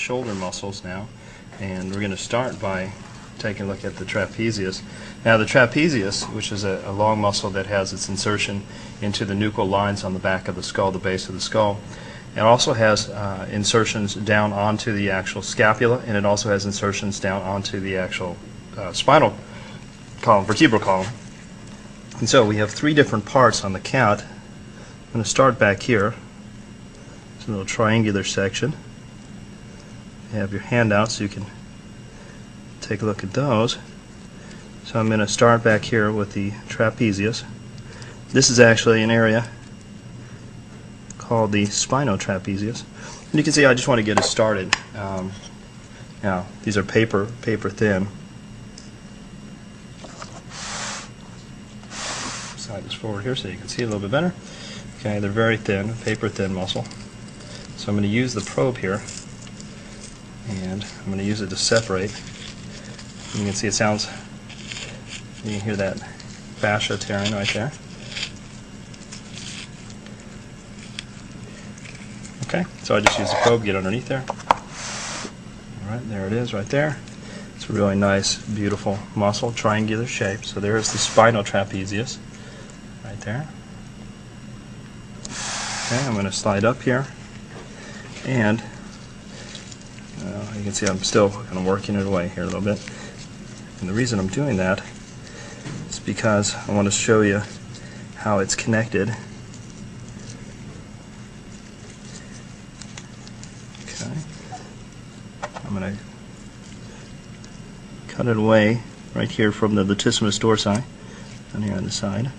shoulder muscles now, and we're going to start by taking a look at the trapezius. Now the trapezius, which is a long muscle that has its insertion into the nuchal lines on the back of the skull, the base of the skull, it also has insertions down onto the actual scapula, and it also has insertions down onto the actual spinal column, vertebral column. And so we have three different parts on the CAdt. I'm going to start back here. It's a little triangular section. You have your handout so you can take a look at those. So I'm going to start back here with the trapezius. This is actually an area called the spinotrapezius. And you can see I just want to get it started. Now these are paper thin. Slide this forward here so you can see a little bit better. Okay, they're very thin, paper thin muscle. So I'm going to use the probe here, and I'm going to use it to separate. You can see it sounds, you can hear that fascia tearing right there. Okay, so I just use the probe, get underneath there. Alright, there it is right there. It's a really nice, beautiful muscle, triangular shape. So there's the spinal trapezius right there. Okay, I'm going to slide up here, and you can see I'm still kind of working it away here a little bit. And the reason I'm doing that is because I want to show you how it's connected. Okay, I'm going to cut it away right here from the latissimus dorsi, down here on the side.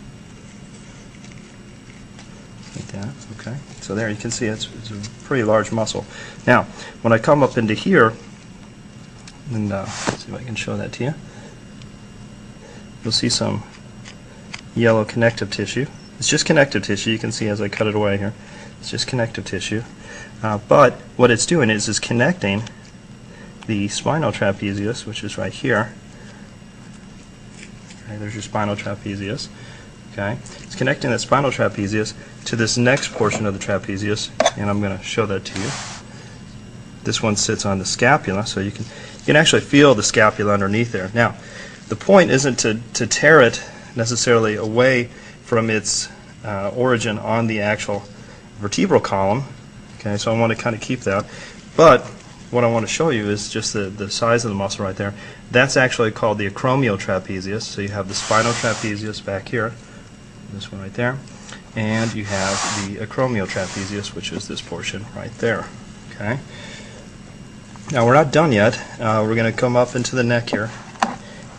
Like that. Okay, so there you can see it's a pretty large muscle. Now, when I come up into here, and let's see if I can show that to you, you'll see some yellow connective tissue. It's just connective tissue. You can see as I cut it away here, it's just connective tissue. But what it's doing is connecting the spinal trapezius, which is right here. Okay, there's your spinal trapezius. Okay, it's connecting that spinal trapezius to this next portion of the trapezius, and I'm going to show that to you. This one sits on the scapula, so you can actually feel the scapula underneath there. Now, the point isn't to tear it necessarily away from its origin on the actual vertebral column. Okay, so I want to kind of keep that. But what I want to show you is just the size of the muscle right there. That's actually called the acromiotrapezius. So you have the spinal trapezius back here, this one right there, and you have the acromiotrapezius, which is this portion right there. Okay. Now we're not done yet. We're going to come up into the neck here,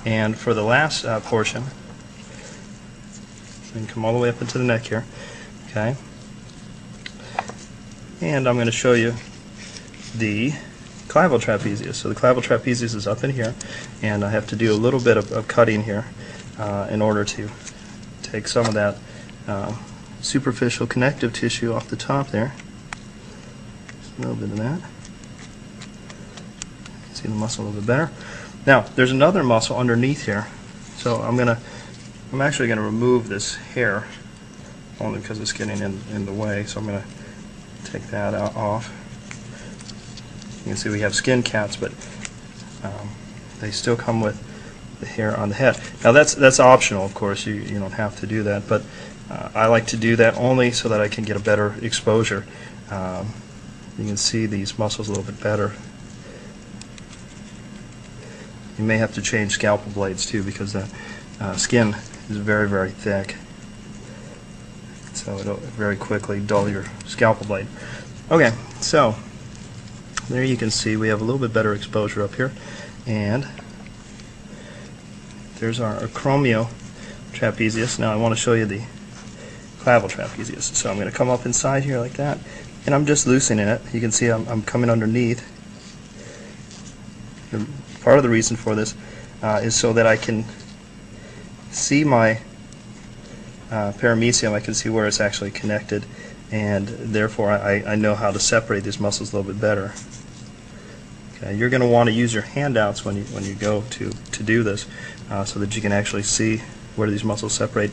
and for the last portion, we can come all the way up into the neck here. Okay. And I'm going to show you the clavicle trapezius. So the clavicle trapezius is up in here, and I have to do a little bit of cutting here in order to take some of that superficial connective tissue off the top there. Just a little bit of that. See the muscle a little bit better. Now there's another muscle underneath here, so I'm actually going to remove this hair only because it's getting in the way. So I'm going to take that off. You can see we have skin cats, but they still come with the hair on the head. Now that's optional, of course. You don't have to do that, but I like to do that only so that I can get a better exposure. You can see these muscles a little bit better. You may have to change scalpel blades too, because the skin is very, very thick, so it'll very quickly dull your scalpel blade. Okay, so there you can see we have a little bit better exposure up here, and there's our acromiotrapezius. Now I want to show you the clavicle trapezius. So I'm going to come up inside here like that, and I'm just loosening it. You can see I'm coming underneath. Part of the reason for this is so that I can see my paramecium. I can see where it's actually connected, and therefore I know how to separate these muscles a little bit better. Okay, you're going to want to use your handouts when you go to do this, so that you can actually see where these muscles separate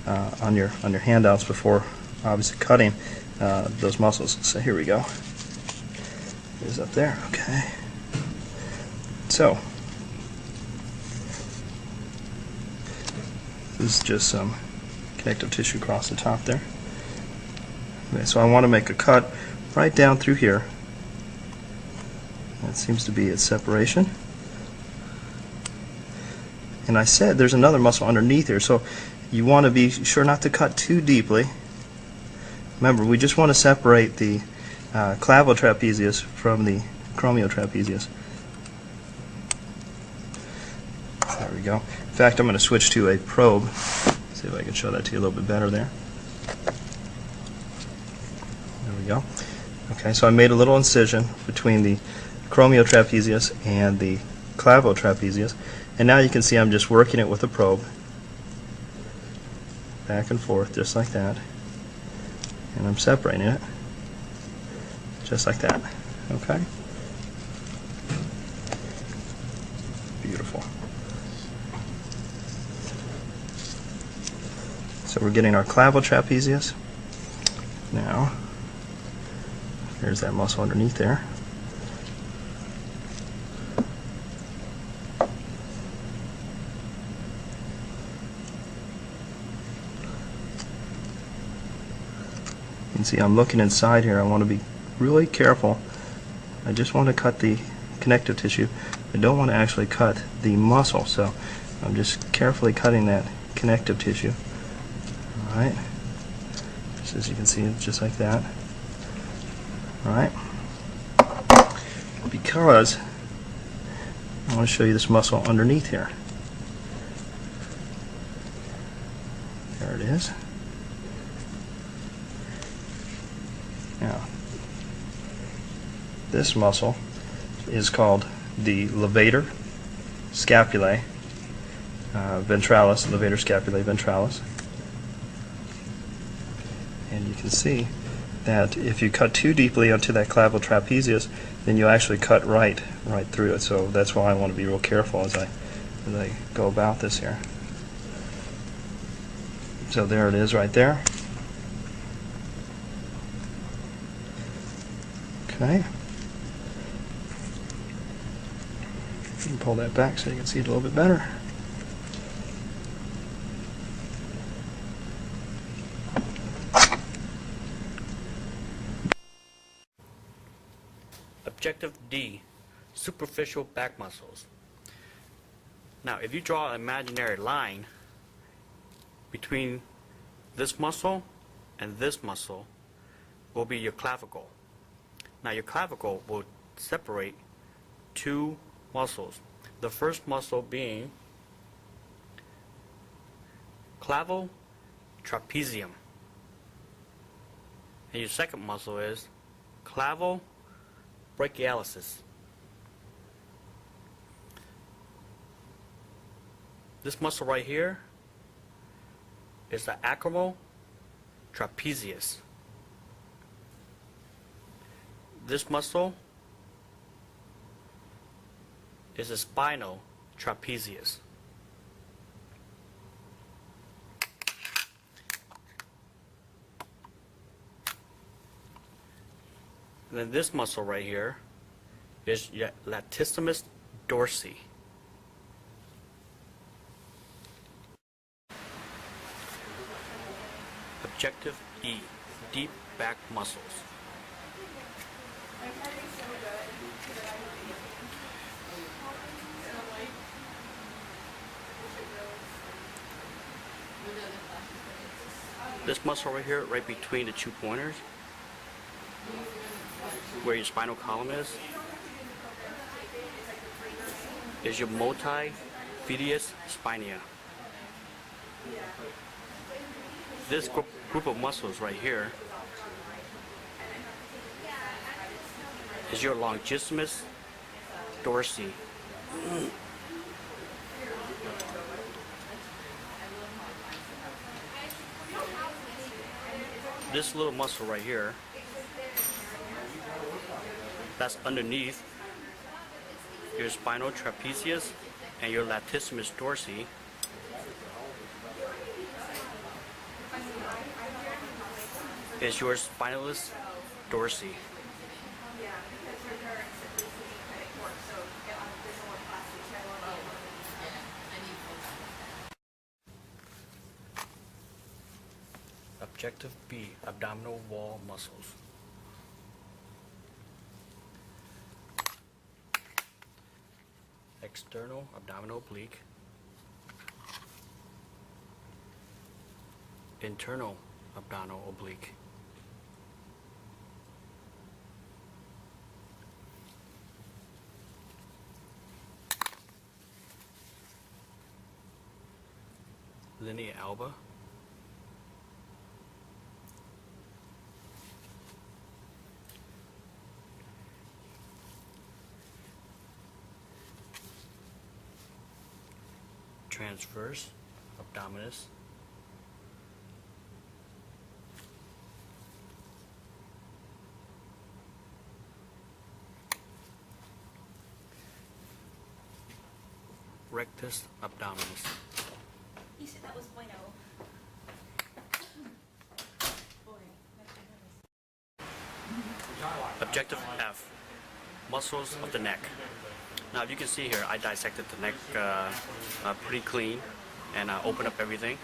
on your handouts before obviously cutting those muscles. So here we go. is up there. Okay. So this is just some connective tissue across the top there. Okay, so I want to make a cut right down through here. That seems to be its separation. And I said there's another muscle underneath here, so you want to be sure not to cut too deeply. Remember, we just want to separate the clavotrapezius from the acromiotrapezius. There we go. In fact, I'm going to switch to a probe. See if I can show that to you a little bit better there. There we go. Okay, so I made a little incision between the acromiotrapezius and the clavotrapezius, and now you can see I'm just working it with a probe, back and forth, just like that, and I'm separating it, just like that. Okay? Beautiful. So we're getting our clavotrapezius. Now, there's that muscle underneath there. You can see I'm looking inside here. I want to be really careful. I just want to cut the connective tissue. I don't want to actually cut the muscle, so I'm just carefully cutting that connective tissue. Alright, just as you can see, it's just like that. Alright, because I want to show you this muscle underneath here. There it is. Now, this muscle is called the levator scapulae ventralis, levator scapulae ventralis. And you can see that if you cut too deeply onto that clavotrapezius, then you actually cut right through it. So that's why I want to be real careful as I go about this here. So there it is right there. Okay. You can pull that back so you can see it a little bit better. Objective D, superficial back muscles. Now, if you draw an imaginary line between this muscle and this muscle, will be your clavicle. Now, your clavicle will separate two muscles. The first muscle being clavotrapezium, and your second muscle is clavobrachialis. This muscle right here is the acromotrapezius. This muscle is the spinal trapezius. And then this muscle right here is your latissimus dorsi. Objective E, deep back muscles. This muscle right here, right between the two pointers, where your spinal column is your multifidus spinea. This group of muscles right here is your longissimus dorsi. This little muscle right here, that's underneath your spinal trapezius and your latissimus dorsi, is your spinalis dorsi. Objective B, abdominal wall muscles. External abdominal oblique. Internal abdominal oblique. Linea alba. Transverse abdominis. Rectus abdominis. You said that was bueno. Objective F, muscles of the neck. Now, if you can see here, I dissected the neck pretty clean and opened up everything.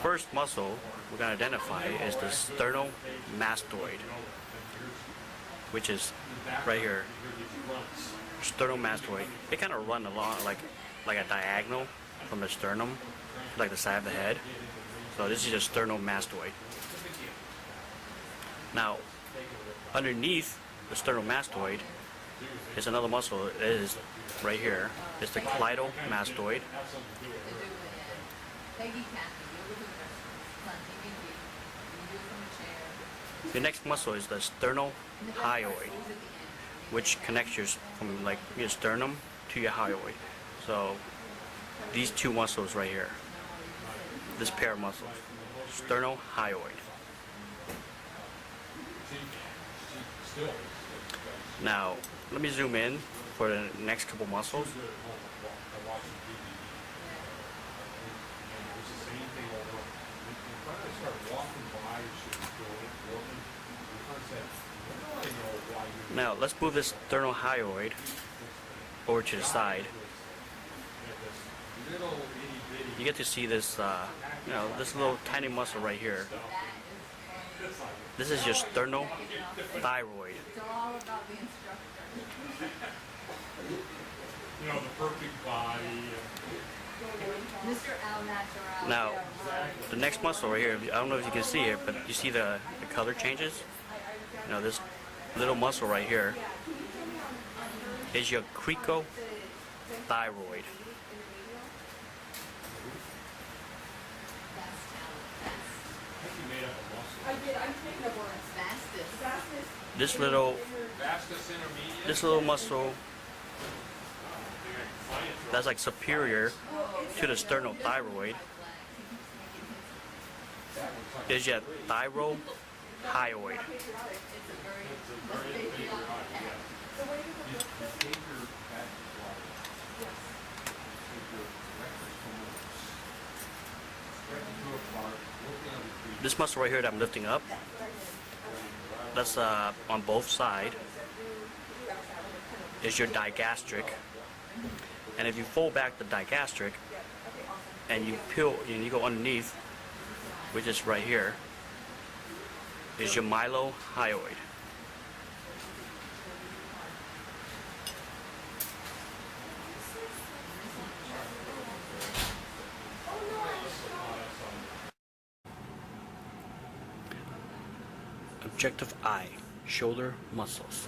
First muscle we're going to identify is the sternomastoid, which is right here. Sternomastoid. They kind of run along like a diagonal from the sternum, like the side of the head. So this is just sternomastoid. Now, underneath the sternomastoid is another muscle. It is right here. It's the clitomastoid. The next muscle is the sternohyoid, which connects your from like your sternum to your hyoid. So these two muscles right here, this pair of muscles, sternohyoid. Now let me zoom in for the next couple muscles. Now let's move this sternohyoid over to the side. You get to see this, this little tiny muscle right here. This is your sternothyroid. The perfect body. Now, the next muscle right here, I don't know if you can see it, but you see the color changes? This little muscle right here is your cricothyroid. This little muscle that's like superior to the sternothyroid is your thyrohyoid. This muscle right here that I'm lifting up, that's on both sides, is your digastric. And if you fold back the digastric and you peel and you go underneath, which is right here, is your mylohyoid. Objective I, shoulder muscles.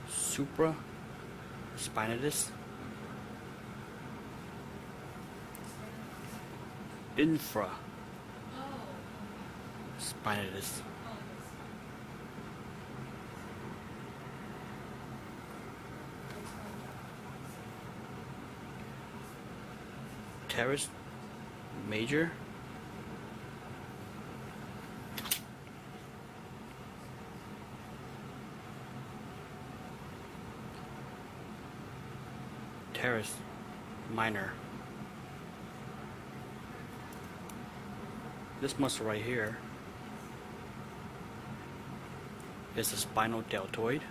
Supraspinatus, infraspinatus, teres major, teres minor. This muscle right here is the spinal deltoid.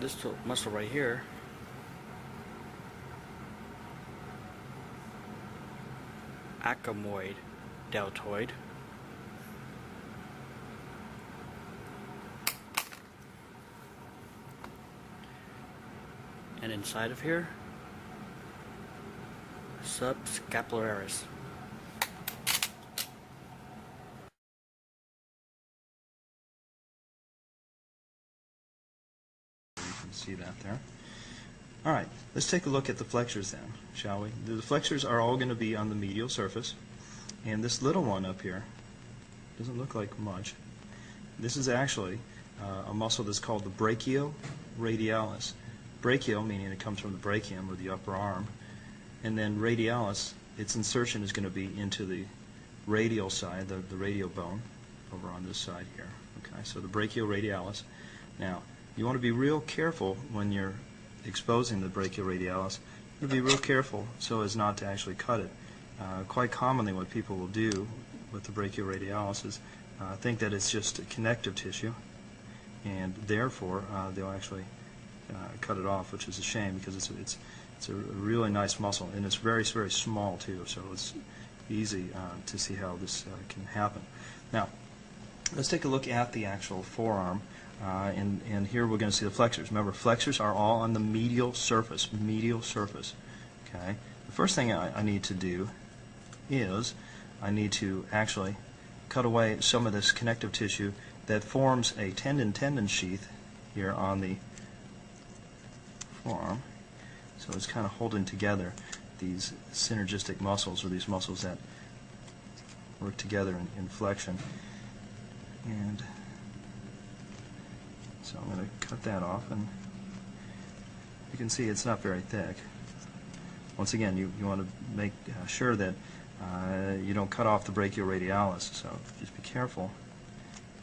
this muscle right here, acomoid deltoid, and inside of here, subscapularis. You can see that there. All right, let's take a look at the flexors then, shall we? The flexors are all going to be on the medial surface, and this little one up here doesn't look like much. This is actually a muscle that's called the brachioradialis. Brachial meaning it comes from the brachium, or the upper arm, and then radialis, its insertion is going to be into the radial side, the radial bone, over on this side here. Okay, so the brachioradialis. Now, you want to be real careful when you're exposing the brachioradialis. You want to be real careful so as not to actually cut it. Quite commonly what people will do with the brachioradialis is think that it's just connective tissue, and therefore they'll actually cut it off, which is a shame because it's a really nice muscle, and it's very, very small too, so it's easy to see how this can happen. Now, let's take a look at the actual forearm, and here we're going to see the flexors. Remember, flexors are all on the medial surface, okay? The first thing I need to do is I need to actually cut away some of this connective tissue that forms a tendon sheath here on the forearm. So it's kind of holding together these synergistic muscles, or these muscles that work together in flexion. And so I'm going to cut that off, and you can see it's not very thick. Once again, you want to make sure that you don't cut off the brachioradialis, so just be careful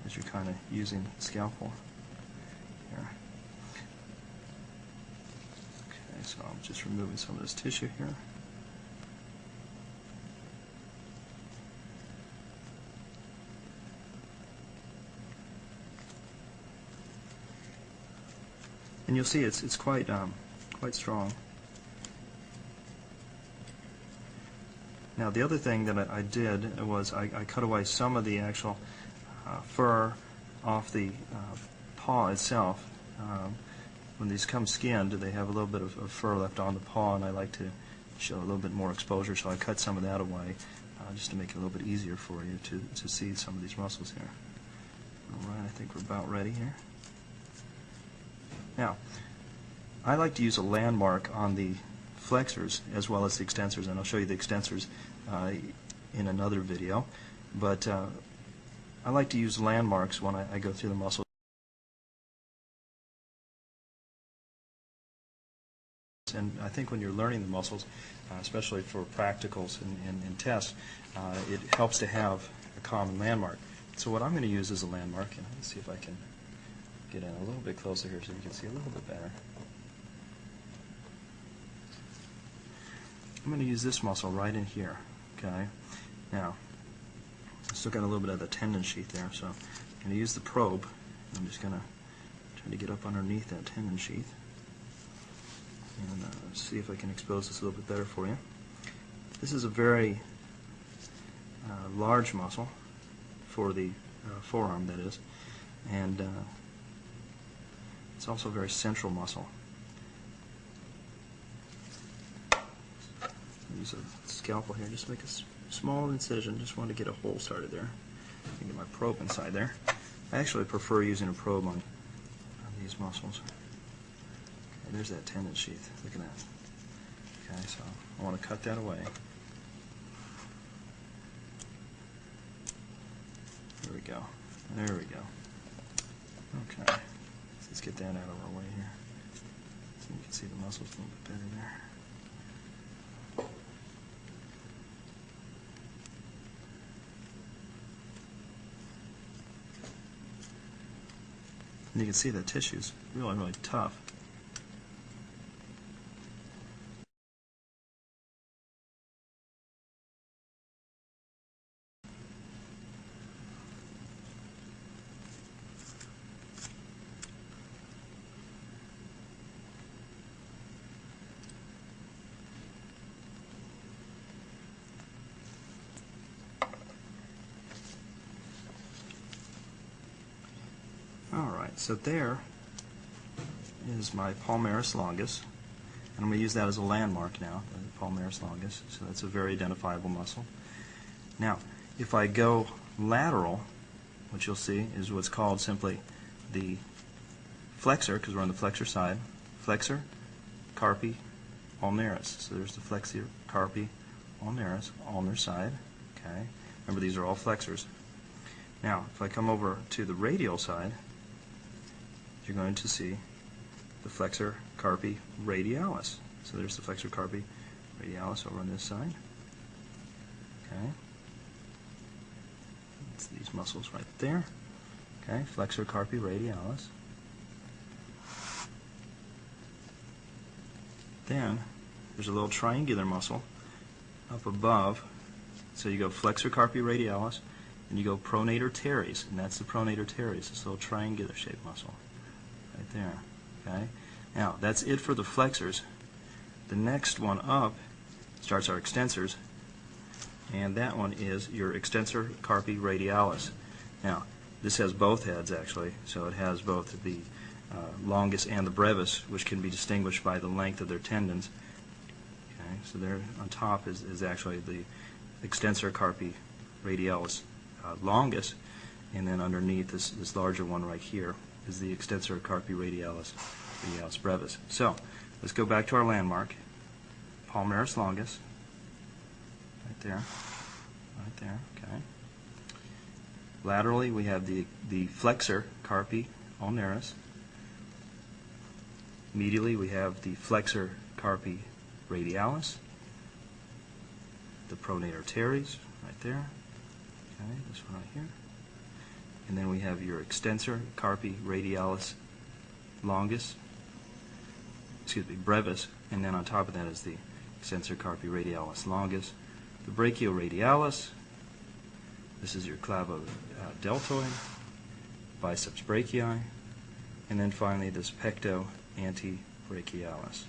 as you're kind of using the scalpel here. Okay, so I'm just removing some of this tissue here. And you'll see it's quite strong. Now, the other thing that I did was I cut away some of the actual fur off the paw itself. When these come skinned, they have a little bit of fur left on the paw, and I like to show a little bit more exposure, so I cut some of that away just to make it a little bit easier for you to see some of these muscles here. All right, I think we're about ready here. Now, I like to use a landmark on the flexors as well as the extensors, and I'll show you the extensors in another video, but I like to use landmarks when I go through the muscles. And I think when you're learning the muscles, especially for practicals and tests, it helps to have a common landmark. So what I'm going to use as a landmark, and let's see if I can get in a little bit closer here so you can see a little bit better. I'm going to use this muscle right in here, okay? Now, I still got a little bit of the tendon sheath there, so I'm going to use the probe. I'm just going to try to get up underneath that tendon sheath and see if I can expose this a little bit better for you. This is a very large muscle for the forearm, that is, and it's also a very central muscle. Use a scalpel here, just make a small incision. Just want to get a hole started there. I can get my probe inside there. I actually prefer using a probe on these muscles. Okay, there's that tendon sheath. Look at that. Okay, so I want to cut that away. There we go. There we go. Okay, let's get that out of our way here so you can see the muscles a little bit better there. And you can see the tissue's really, really tough. right, so there is my palmaris longus, and I'm going to use that as a landmark now, the palmaris longus, so that's a very identifiable muscle. Now, if I go lateral, what you'll see is what's called simply the flexor, because we're on the flexor side, flexor carpi ulnaris. So there's the flexor carpi ulnaris, ulnar side. Okay. Remember, these are all flexors. Now, if I come over to the radial side, you're going to see the flexor carpi radialis. So there's the flexor carpi radialis over on this side. Okay. It's these muscles right there. Okay, flexor carpi radialis. Then there's a little triangular muscle up above. So you go flexor carpi radialis, and you go pronator teres, and that's the pronator teres, this little triangular shaped muscle right there. Okay. Now that's it for the flexors. The next one up starts our extensors, and that one is your extensor carpi radialis. Now this has both heads actually, so it has both the longus and the brevis, which can be distinguished by the length of their tendons. Okay, so there on top is actually the extensor carpi radialis longus, and then underneath this larger one right here is the extensor carpi radialis brevis. So let's go back to our landmark, palmaris longus, right there, okay. Laterally we have the flexor carpi ulnaris. Medially we have the flexor carpi radialis, the pronator teres right there, okay, this one right here, and then we have your extensor carpi radialis longus, brevis, and then on top of that is the extensor carpi radialis longus, the brachioradialis. This is your clavodeltoid, biceps brachii, and then finally this pecto antebrachialis.